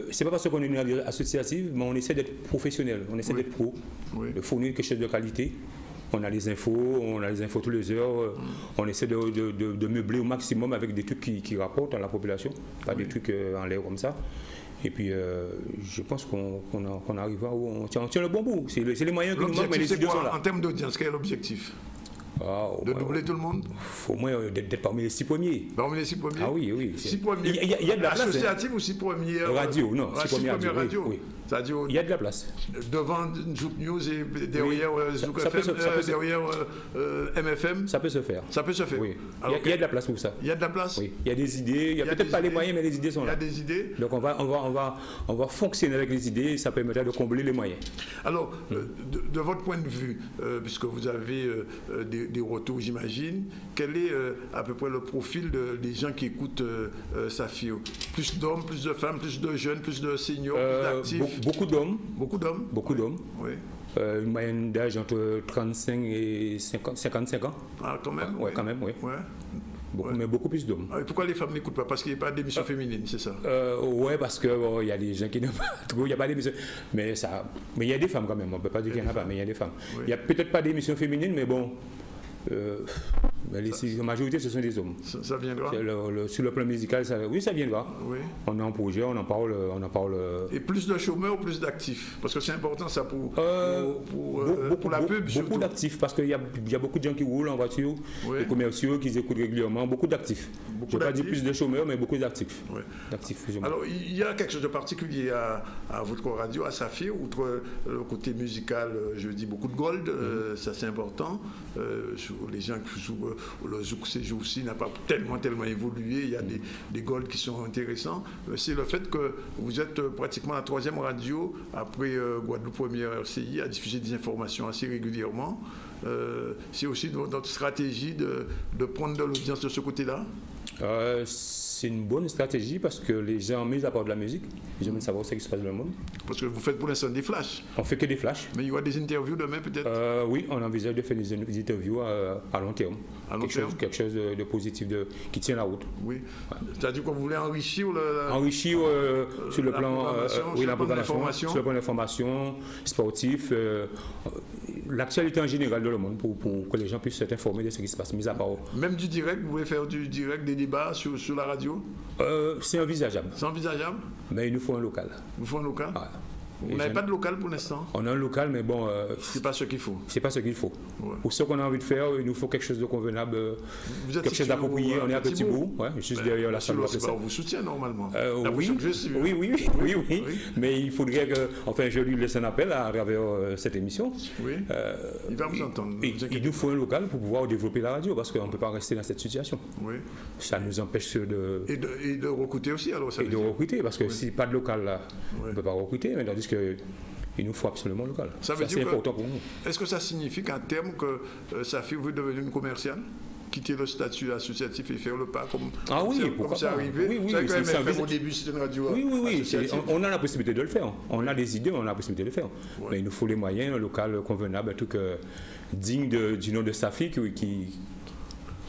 c'est pas parce qu'on est une radio associative, mais on essaie d'être professionnel, on essaie d'être pro, de fournir quelque chose de qualité. On a les infos tous les heures. On essaie de meubler au maximum avec des trucs qui rapportent à la population, pas des trucs en l'air comme ça. Et puis, je pense qu'on arrivera où on tient le bon bout. C'est les moyens que nous manquent, mais les studios sont là. En termes d'audience, quel est l'objectif? De doubler tout le monde? Au moins d'être parmi les 6 premiers. Parmi les 6 premiers? Ah oui. 6 premiers. Il y a de la place. Associative ou 6 premiers? Radio, non. 6 premières radios. Oui. Il y a de la place. Devant Zouk News et derrière Zouk FM, derrière MFM? Ça peut se faire. Ça peut se faire. Oui. Il y a de la place pour ça. Il y a de la place? Oui. Il y a des idées. Il y a peut-être pas les moyens, mais les idées sont là. Il y a des idées. Donc on va fonctionner avec les idées et ça permettra de combler les moyens. Alors, de votre point de vue, puisque vous avez des retours, j'imagine, quel est à peu près le profil des gens qui écoutent Safir? Plus d'hommes, plus de femmes, plus de jeunes, plus de seniors, plus d'actifs? Beaucoup d'hommes. Beaucoup d'hommes? Beaucoup d'hommes. Oui. Une moyenne d'âge entre 35 et 55 ans. Ah, quand même? Oui, quand même, oui. Ouais. Mais beaucoup plus d'hommes. Et pourquoi les femmes n'écoutent pas? Parce qu'il n'y a pas d'émission féminine, c'est ça? Oui, parce qu'il y a des gens qui n'aiment pas trop, il n'y a pas d'émission. Mais il y a des femmes quand même, on ne peut pas dire qu'il n'y en a pas, mais il y a des femmes. Il n'y a peut-être pas d'émission féminine, mais bon... la majorité, ce sont des hommes. Ça viendra. Sur le plan musical, oui, ça viendra. Oui. On est en projet, on en parle. Et plus de chômeurs ou plus d'actifs? Parce que c'est important ça pour la pub. Beaucoup d'actifs, parce qu'il y a beaucoup de gens qui roulent en voiture, des commerciaux qui écoutent régulièrement, beaucoup d'actifs. Je ne vais pas dire plus de chômeurs, mais beaucoup d'actifs. Oui. Alors, il y a quelque chose de particulier à votre radio, à Safir, outre le côté musical, je dis beaucoup de gold, ça c'est important. Les gens qui jouent le zouk ces jours-ci n'a pas tellement évolué, il y a des golds qui sont intéressants. C'est le fait que vous êtes pratiquement la 3e radio après Guadeloupe Première RCI à diffuser des informations assez régulièrement. C'est aussi notre stratégie de prendre de l'audience de ce côté-là? C'est une bonne stratégie parce que les gens, mis à part de la musique, ils aiment savoir ce qui se passe dans le monde. Parce que vous faites pour l'instant des flashs. On fait que des flashs. Mais il y aura des interviews demain peut-être? Oui, on envisage de faire des interviews à long terme. Quelque chose de positif, qui tient la route. Oui. Ouais. C'est-à-dire que vous voulez enrichir sur le plan sur le plan d'information, sportif, l'actualité en général dans le monde pour que les gens puissent s'être informés de ce qui se passe, mis à part. Même du direct, vous voulez faire du direct, des débats sur la radio? C'est envisageable. C'est envisageable? Mais il nous faut un local. Il nous faut un local? Ouais. Vous n'avez pas de local pour l'instant? On a un local, mais bon... c'est pas ce qu'il faut. C'est pas ce qu'il faut. Ouais. Pour ce qu'on a envie de faire, il nous faut quelque chose de convenable, quelque chose d'approprié. On est à Petit-Bourg, juste derrière la salle de c'est pas vous soutient normalement. Oui. Mais il faudrait que... Enfin, je lui laisse un appel à travers cette émission. Oui. Il va vous entendre. Il nous faut un local pour pouvoir développer la radio, parce qu'on ne peut pas rester dans cette situation. Oui. Ça nous empêche de... Et de recruter aussi, alors ça. Et de recruter, parce que si pas de local là, on ne peut pas recruter, mais tandis qu'il nous faut absolument un local. Ça veut dire c'est important pour nous. Est-ce que ça signifie qu'à terme, que Safi veut devenir une commerciale? Quitter le statut associatif et faire le pas comme c'est arrivé. Oui, au début, c'était une radio. Oui. On a la possibilité de le faire. On a des idées, on a la possibilité de le faire. Ouais. Mais il nous faut les moyens, un local convenable, un truc digne du nom de Safi qui...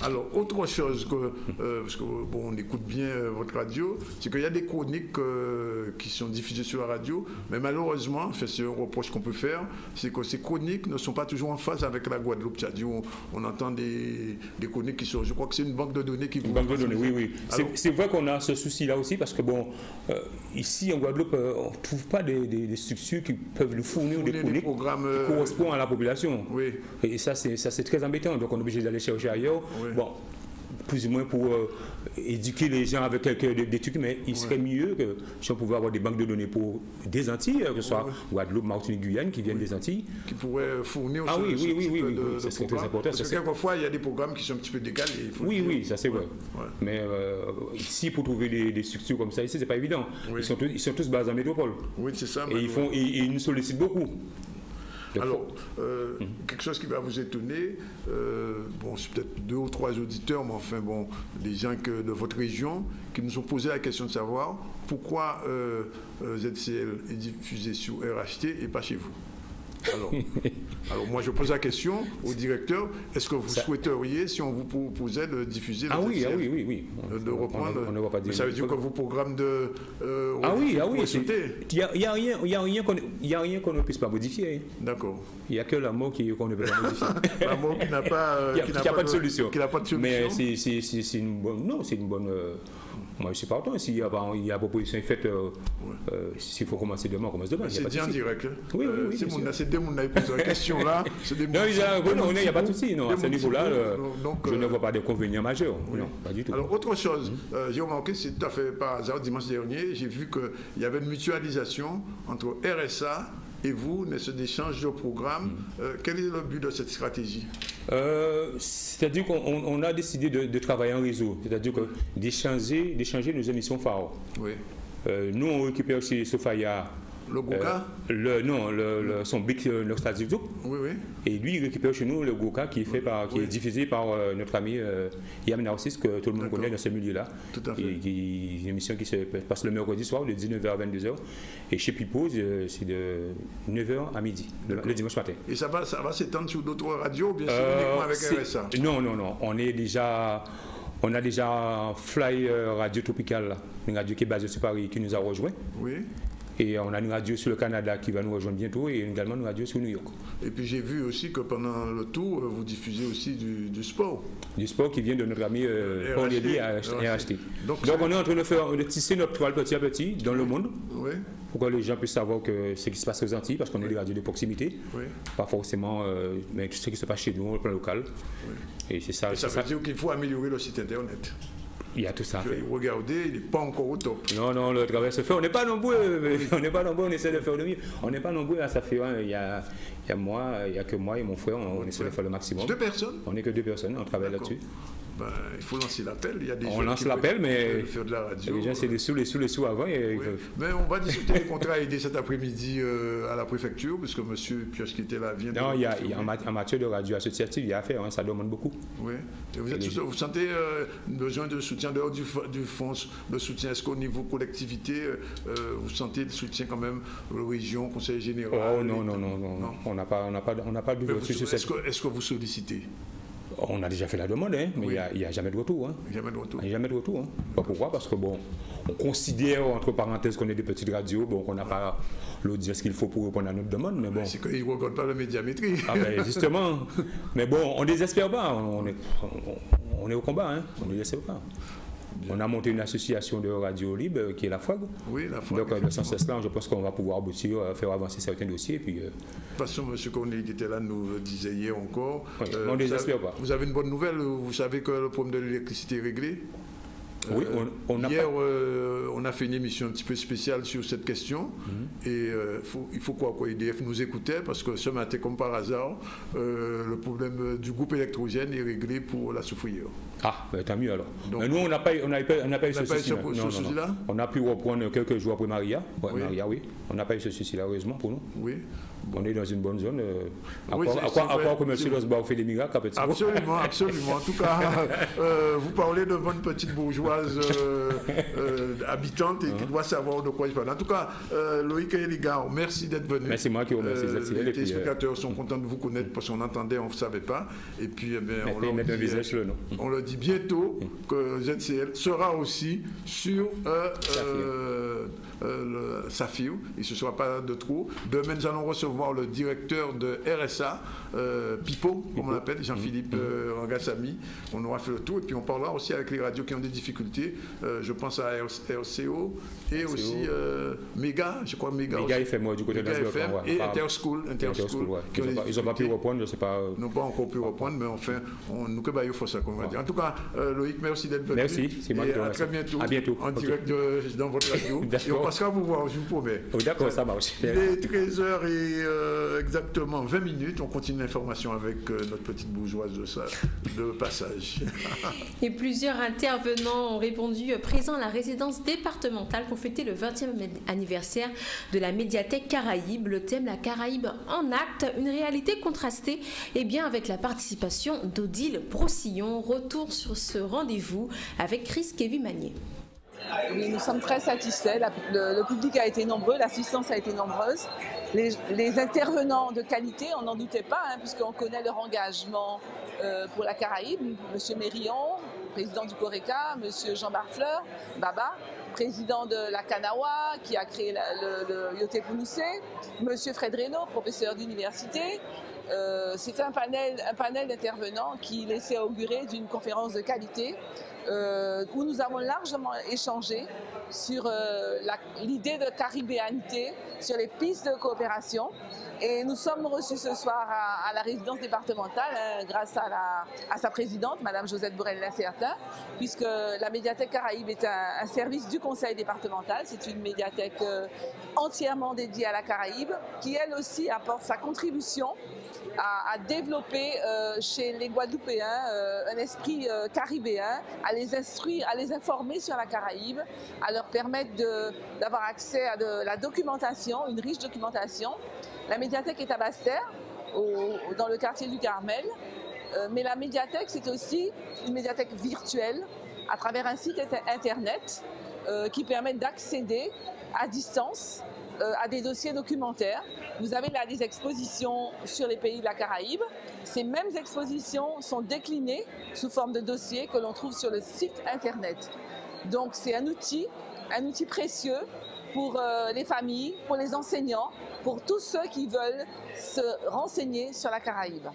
Alors, autre chose que, parce que bon, on écoute bien votre radio, c'est qu'il y a des chroniques qui sont diffusées sur la radio, mais malheureusement, c'est un reproche qu'on peut faire, c'est que ces chroniques ne sont pas toujours en phase avec la Guadeloupe. C'est-à-dire, on entend des chroniques qui sont, je crois que c'est une banque de données qui vous... Une banque de données, oui. C'est vrai qu'on a ce souci-là aussi, parce que bon, ici en Guadeloupe, on ne trouve pas des structures qui peuvent nous fournir des chroniques programmes qui correspondent à la population. Oui. Et ça, c'est très embêtant, donc on est obligé d'aller chercher ailleurs. Oui. Bon, plus ou moins pour éduquer les gens avec des trucs, mais il serait mieux que si on pouvait avoir des banques de données pour des Antilles, que ce soit Guadeloupe, Martinique, Guyane, qui viennent des Antilles. Qui pourraient fournir ça serait très important. Parce que quelquefois, il y a des programmes qui sont un petit peu décalés. Oui, ça c'est vrai. Ouais. Mais ici, pour trouver des structures comme ça, ici, c'est pas évident. Oui. Ils sont tous basés en métropole. Oui, c'est ça. Et ils nous sollicitent beaucoup. Alors, quelque chose qui va vous étonner, bon, c'est peut-être 2 ou 3 auditeurs, mais enfin, bon, des gens de votre région qui nous ont posé la question de savoir pourquoi ZCL est diffusé sur RHT et pas chez vous. Alors moi je pose la question au directeur, est-ce que vous souhaiteriez, si on vous proposait de diffuser le ZCL, oui. De reprendre, on ne va pas dire. Ça veut dire que vos programmes de... oui. Il n'y a rien qu'on ne puisse pas modifier. D'accord. Il n'y a que la mort qu'on ne peut pas modifier. La mort qui n'a pas de solution. Mais c'est une bonne... Non, c'est une bonne... Moi, je suis partant. S'il y a proposition faite, s'il faut commencer demain, on commence demain. C'est dit en direct. Oui. C'est des gens qui posé la question là. Non, il n'y a pas de souci. À ce niveau-là, je ne vois pas d'inconvénient majeur. Non, pas du tout. Alors, autre chose, j'ai remarqué, c'est tout à fait par hasard, dimanche dernier, j'ai vu qu'il y avait une mutualisation entre RSA et vous, d'échange de programmes. Quel est le but de cette stratégie? C'est-à-dire qu'on a décidé de travailler en réseau, c'est-à-dire d'échanger nos émissions phares. Oui. Nous, on récupère chez Sofaya le Goka son BIC nostalgique. Oui. Et lui, il récupère chez nous le Goka qui est diffusé par notre ami Yam Narcisse, que tout le monde connaît dans ce milieu-là. Tout à fait. Une émission qui se passe le mercredi soir de 19h à 22h. Et chez Pipo, c'est de 9h à midi, le dimanche matin. Et ça va s'étendre sur d'autres radios, bien sûr, uniquement avec RSA? Non. On a déjà Fly Radio Tropical, une radio qui est basée sur Paris, qui nous a rejoint. Oui. Et on a une radio sur le Canada qui va nous rejoindre bientôt et également une radio sur New York. Et puis j'ai vu aussi que pendant le tour, vous diffusez aussi du sport. Du sport qui vient de notre ami Paul Eli à RHT. Donc on est en train de tisser notre toile petit à petit dans le monde. Oui. Pour que les gens puissent savoir ce qui se passe aux Antilles, parce qu'on est des radios de proximité. Oui. Pas forcément, mais tout ce qui se passe chez nous, au plan local. Oui. Et c'est ça. Et ça veut dire qu'il faut améliorer le site internet. Il y a tout ça. Regardez, il n'est pas encore au top. Non, le travail se fait. On n'est pas nombreux, on essaie de faire le mieux. On n'est pas nombreux, ça fait il y a que moi et mon frère, on essaie de faire le maximum. 2 personnes? On n'est que 2 personnes, on travaille là-dessus. Il faut lancer l'appel. Il y a des on lance l'appel, mais faire de la radio. Les gens, c'est les sous avant. Mais on va discuter des contrats aidés cet après-midi à la préfecture, parce que M. Pioche qui était là vient de... Non, en matière de radio associative, il y a à faire, ça demande beaucoup. Oui. Et vous sentez besoin de soutien dehors du fonds de soutien? Est-ce qu'au niveau collectivité, vous sentez le soutien quand même, région, conseil général? Oh non. On n'a pas d'ouverture sur cette... Est-ce que vous sollicitez? On a déjà fait la demande, mais il n'y a jamais de retour. Jamais de retour. Pourquoi? Parce que on considère, entre parenthèses, qu'on est des petites radios, qu'on n'a pas l'audience qu'il faut pour répondre à notre demande. Mais bon. C'est qu'ils ne regardent pas la médiamétrie. Justement. Mais bon, on ne désespère pas. On est au combat, on ne désespère pas. On a monté une association de radio libre qui est la FOG. Oui, la FOG. Donc, dans ce sens-là, je pense qu'on va pouvoir aboutir à faire avancer certains dossiers. Puis, de toute façon, M. Corneille qui était là nous le disait hier encore. Oui, on ne désespère pas. Vous avez une bonne nouvelle, vous savez que le problème de l'électricité est réglé? Oui, hier, on a fait une émission un petit peu spéciale sur cette question. Et il faut quoi EDF nous écoutait, parce que ce matin, comme par hasard, le problème du groupe électrogène est réglé pour la Soufrière. Ah, ben, tant mieux alors. Donc, mais nous, on n'a pas eu ce souci-là. On a pu reprendre quelques jours après Maria. Ouais, oui. Maria, oui. On n'a pas eu ce souci-là, heureusement pour nous. Oui. Bon. On est dans une bonne zone. À quoi que M. Losbach fait des miracles. Absolument, absolument. En tout cas, vous parlez de votre petite bourgeoise habitante et qui doit savoir de quoi il parle. En tout cas, Loïc et Ligard, merci d'être venu. Merci, moi qui vous remercie. Les téléspectateurs sont contents de vous connaître parce qu'on entendait, on ne savait pas. Et puis, on leur dit bientôt que ZCL sera aussi sur Saphir. Il ne se sera pas de trop. Demain, nous allons recevoir le directeur de RSA, Pipo, comme on l'appelle, Jean-Philippe Rangassami. On aura fait le tour et puis on parlera aussi avec les radios qui ont des difficultés. Je pense à RCO et aussi Méga, je crois Méga FM, du côté de FM et Interschool. Ils n'ont pas pu reprendre, je ne sais pas. Ils n'ont pas encore pu reprendre, mais enfin, nous que faut ça qu'on va dire. En tout cas, Loïc, merci d'être venu. Merci, c'est moi qui à très bientôt. À bientôt. En direct dans votre radio. Et on passera vous voir, je vous promets. D'accord, ça marche. Il est 13h et exactement 20 minutes. On continue l'information avec notre petite bourgeoise de passage. Et plusieurs intervenants ont répondu présents à la résidence départementale pour fêter le 20e anniversaire de la médiathèque Caraïbe. Le thème, la Caraïbe en acte, une réalité contrastée avec la participation d'Odile Brossillon. Retour sur ce rendez-vous avec Chris Kevin-Magnier. Oui, nous sommes très satisfaits. Le public a été nombreux, l'assistance a été nombreuse. Les intervenants de qualité, on n'en doutait pas, puisqu'on connaît leur engagement pour la Caraïbe. M. Mérillon, président du CORECA, M. Jean Barfleur, Baba, président de la Kanawa, qui a créé le Yoté Pouloussé, M. Fred Reynaud, professeur d'université. C'est un panel d'intervenants qui laissait augurer d'une conférence de qualité où nous avons largement échangé sur l'idée de caribéanité, sur les pistes de coopération. Et nous sommes reçus ce soir à la résidence départementale grâce à sa présidente, Mme Josette Borel-Lacertin, puisque la médiathèque Caraïbe est un service du conseil départemental. C'est une médiathèque entièrement dédiée à la Caraïbe, qui elle aussi apporte sa contribution à développer chez les Guadeloupéens un esprit caribéen, à les instruire, à les informer sur la Caraïbe, à leur permettre d'avoir accès à de la documentation, une riche documentation. La médiathèque est à Basse-Terre, dans le quartier du Carmel, mais la médiathèque c'est aussi une médiathèque virtuelle à travers un site internet qui permet d'accéder à distance à des dossiers documentaires. Vous avez là des expositions sur les pays de la Caraïbe. Ces mêmes expositions sont déclinées sous forme de dossiers que l'on trouve sur le site internet. Donc c'est un outil précieux pour les familles, pour les enseignants, pour tous ceux qui veulent se renseigner sur la Caraïbe.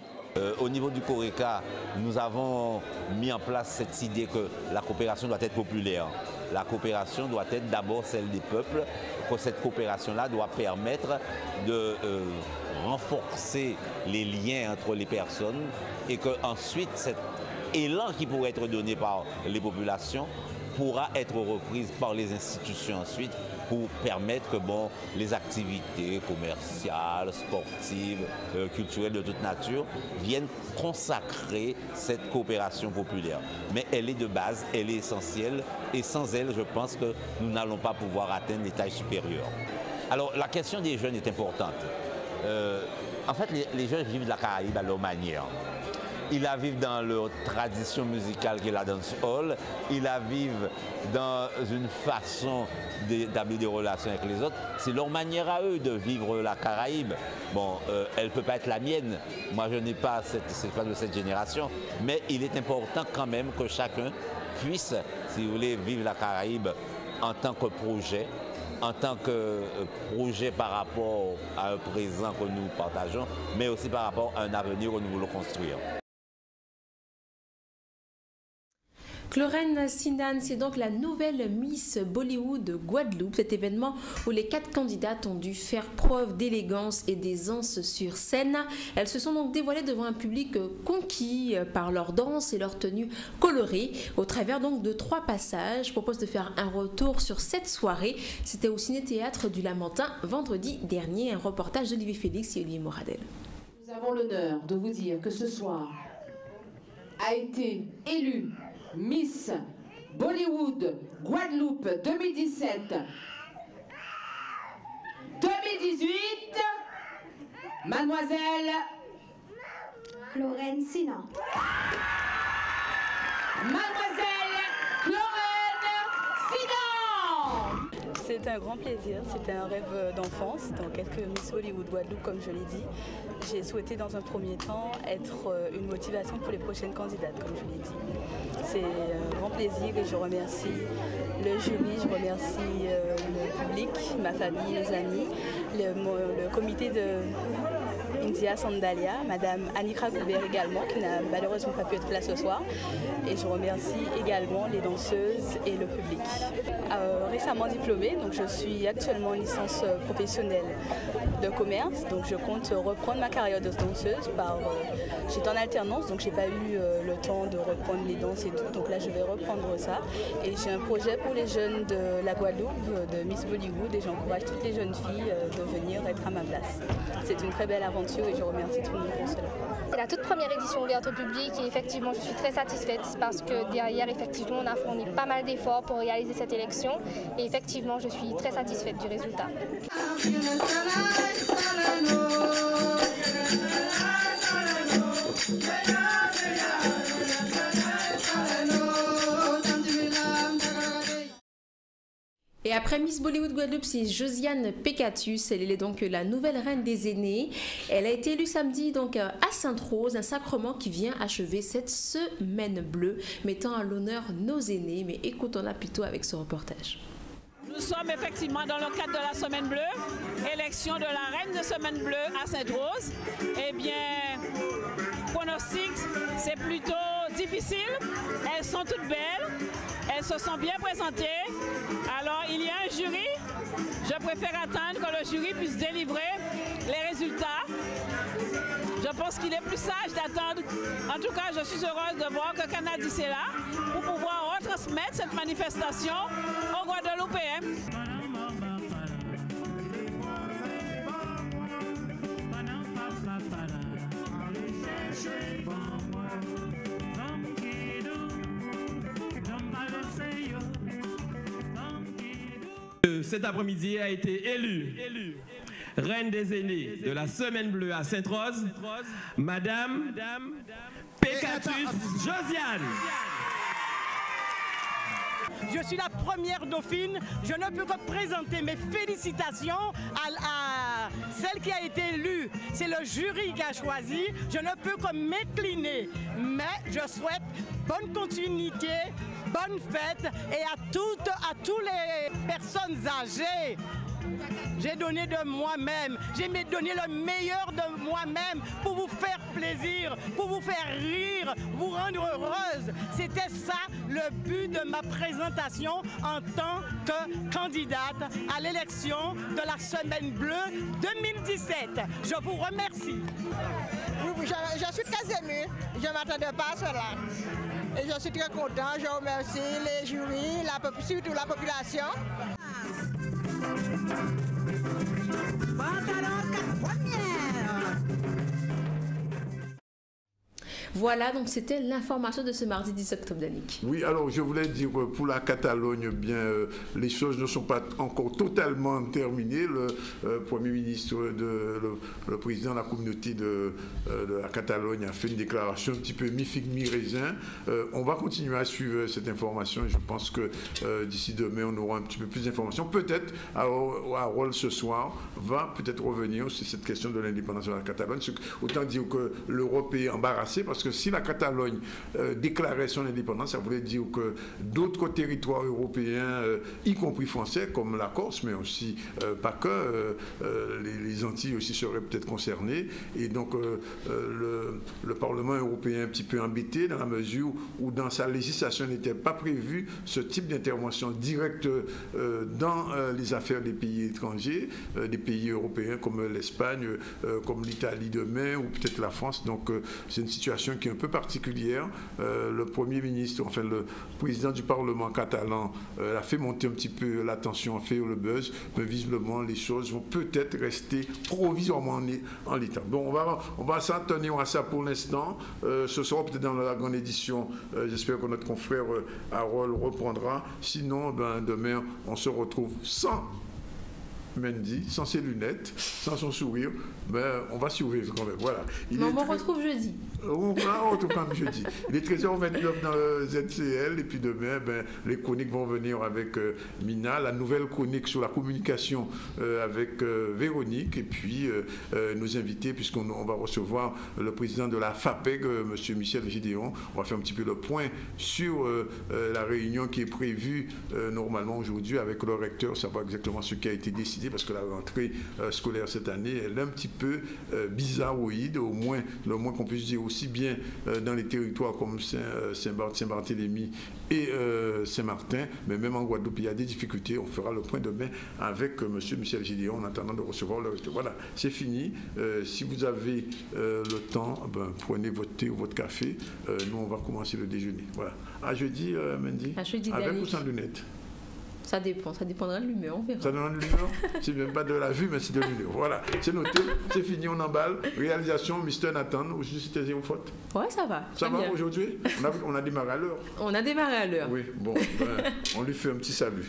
Au niveau du CORECA, nous avons mis en place cette idée que la coopération doit être populaire. La coopération doit être d'abord celle des peuples, que cette coopération-là doit permettre de renforcer les liens entre les personnes et qu'ensuite cet élan qui pourrait être donné par les populations pourra être reprise par les institutions ensuite pour permettre que les activités commerciales, sportives, culturelles de toute nature viennent consacrer cette coopération populaire. Mais elle est de base, elle est essentielle et sans elle, je pense que nous n'allons pas pouvoir atteindre des tailles supérieures. Alors la question des jeunes est importante. En fait, les jeunes vivent de la Caraïbe à leur manière. Ils la vivent dans leur tradition musicale qui est la dancehall. Ils la vivent dans une façon d'établir des relations avec les autres. C'est leur manière à eux de vivre la Caraïbe. Bon, elle ne peut pas être la mienne. Moi, je n'ai pas pas de cette génération. Mais il est important quand même que chacun puisse, si vous voulez, vivre la Caraïbe en tant que projet par rapport à un présent que nous partageons, mais aussi par rapport à un avenir que nous voulons construire. Clorène Sinan, c'est donc la nouvelle Miss Bollywood Guadeloupe. Cet événement où les 4 candidates ont dû faire preuve d'élégance et d'aisance sur scène. Elles se sont donc dévoilées devant un public conquis par leur danse et leur tenue colorée. Au travers donc de 3 passages, je propose de faire un retour sur cette soirée. C'était au Ciné-Théâtre du Lamentin vendredi dernier. Un reportage d'Olivier Félix et Olivier Moradel. Nous avons l'honneur de vous dire que ce soir a été élue Miss Bollywood Guadeloupe 2017. 2018, Mademoiselle Clorène Sinan. Mademoiselle Clorène Sinan. C'était un grand plaisir, c'était un rêve d'enfance. Dans quelques Miss Hollywood Guadeloupe, comme je l'ai dit, j'ai souhaité dans un premier temps être une motivation pour les prochaines candidates, comme je l'ai dit. C'est un grand plaisir et je remercie le jury, je remercie le public, ma famille, mes amis, le comité de India Sandalia, Madame Anika Goubert également, qui n'a malheureusement pas pu être là ce soir. Et je remercie également les danseuses et le public. Récemment diplômée, donc je suis actuellement en licence professionnelle de commerce, donc je compte reprendre ma carrière de danseuse. J'étais en alternance, donc j'ai pas eu le temps de reprendre les danses et tout, donc là je vais reprendre ça. Et j'ai un projet pour les jeunes de la Guadeloupe, de Miss Bollywood, et j'encourage toutes les jeunes filles de venir être à ma place. C'est une très belle aventure et je remercie tout le monde pour cela. C'est la toute première édition ouverte au public et effectivement je suis très satisfaite parce que derrière effectivement on a fourni pas mal d'efforts pour réaliser cette élection et effectivement je suis très satisfaite du résultat. Et après Miss Bollywood Guadeloupe, c'est Josiane Pécatus. Elle est donc la nouvelle reine des aînés. Elle a été élue samedi donc à Sainte-Rose, un sacrement qui vient achever cette semaine bleue, mettant à l'honneur nos aînés. Mais écoutons-la plutôt avec ce reportage. Nous sommes effectivement dans le cadre de la semaine bleue, élection de la reine de semaine bleue à Sainte-Rose. Eh bien, pronostic, c'est plutôt difficile. Elles sont toutes belles, elles se sont bien présentées. Alors, il y a un jury. Je préfère attendre que le jury puisse délivrer les résultats. Je pense qu'il est plus sage d'attendre. En tout cas, je suis heureuse de voir que Canadis est là pour pouvoir retransmettre cette manifestation aux Guadeloupéens. Cet après-midi a été élue reine des aînés de la semaine bleue à Sainte-Rose, Madame Pécatus Josiane. Je suis la première dauphine. Je ne peux que présenter mes félicitations à celle qui a été élue. C'est le jury qui a choisi. Je ne peux que m'incliner. Mais je souhaite bonne continuité, bonne fête et à toutes les personnes âgées. J'ai donné de moi-même, j'ai donné le meilleur de moi-même pour vous faire plaisir, pour vous faire rire, vous rendre heureuse. C'était ça le but de ma présentation en tant que candidate à l'élection de la Semaine Bleue 2017. Je vous remercie. Je suis très émue, je ne m'attendais pas à cela. Et je suis très content, je remercie les jurys, surtout la population. Voilà, donc c'était l'information de ce mardi 10 octobre, Danick. Oui, alors je voulais dire que pour la Catalogne, bien, les choses ne sont pas encore totalement terminées. Le Premier ministre, le président de la communauté de la Catalogne a fait une déclaration un petit peu mi-figue, mi-raisin. On va continuer à suivre cette information et je pense que d'ici demain, on aura un petit peu plus d'informations. Peut-être, Harold ce soir va peut-être revenir sur cette question de l'indépendance de la Catalogne. Autant dire que l'Europe est embarrassée parce que si la Catalogne déclarait son indépendance, ça voulait dire que d'autres territoires européens, y compris français, comme la Corse, mais aussi pas que, les Antilles aussi seraient peut-être concernées. Et donc le Parlement européen est un petit peu embêté dans la mesure où dans sa législation n'était pas prévu ce type d'intervention directe dans les affaires des pays étrangers, des pays européens comme l'Espagne, comme l'Italie demain ou peut-être la France. Donc c'est une situation qui est un peu particulière. Le Premier ministre, enfin le président du Parlement catalan a fait monter un petit peu la tension, a fait le buzz, mais visiblement les choses vont peut-être rester provisoirement en l'état. Bon, on va s'en tenir à ça pour l'instant. Ce sera peut-être dans la grande édition. J'espère que notre confrère Harold reprendra. Sinon, demain, on se retrouve sans Mendy, sans ses lunettes, sans son sourire, mais on va survivre quand même. Voilà. On me retrouve jeudi. On retrouve quand même jeudi. Il est 13h29 dans le ZCL, et puis demain, les chroniques vont venir avec Mina, la nouvelle chronique sur la communication avec Véronique, et puis nos invités, puisqu'on va recevoir le président de la FAPEG, M. Michel Gédéon. On va faire un petit peu le point sur la réunion qui est prévue normalement aujourd'hui avec le recteur, savoir exactement ce qui a été décidé, parce que la rentrée scolaire cette année, elle est un petit peu bizarroïde, au moins, le moins qu'on puisse dire, aussi bien dans les territoires comme Saint-Barthélemy et Saint-Martin, mais même en Guadeloupe, il y a des difficultés. On fera le point demain avec M. Michel Gédéon en attendant de recevoir le recteur. Voilà, c'est fini. Si vous avez le temps, prenez votre thé ou votre café. Nous, on va commencer le déjeuner. Voilà. À jeudi, Mendy. À jeudi, avec ou sans lunettes? Ça dépendra de l'humeur, on verra. Ça dépendra de l'humeur. C'est même pas de la vue, mais c'est de l'humeur. Voilà, c'est noté, c'est fini, on emballe. Réalisation, Mr. Nathan, aujourd'hui c'était zéro faute. Ouais, ça va. Ça va aujourd'hui? On a démarré à l'heure. On a démarré à l'heure. Oui, bon, on lui fait un petit salut.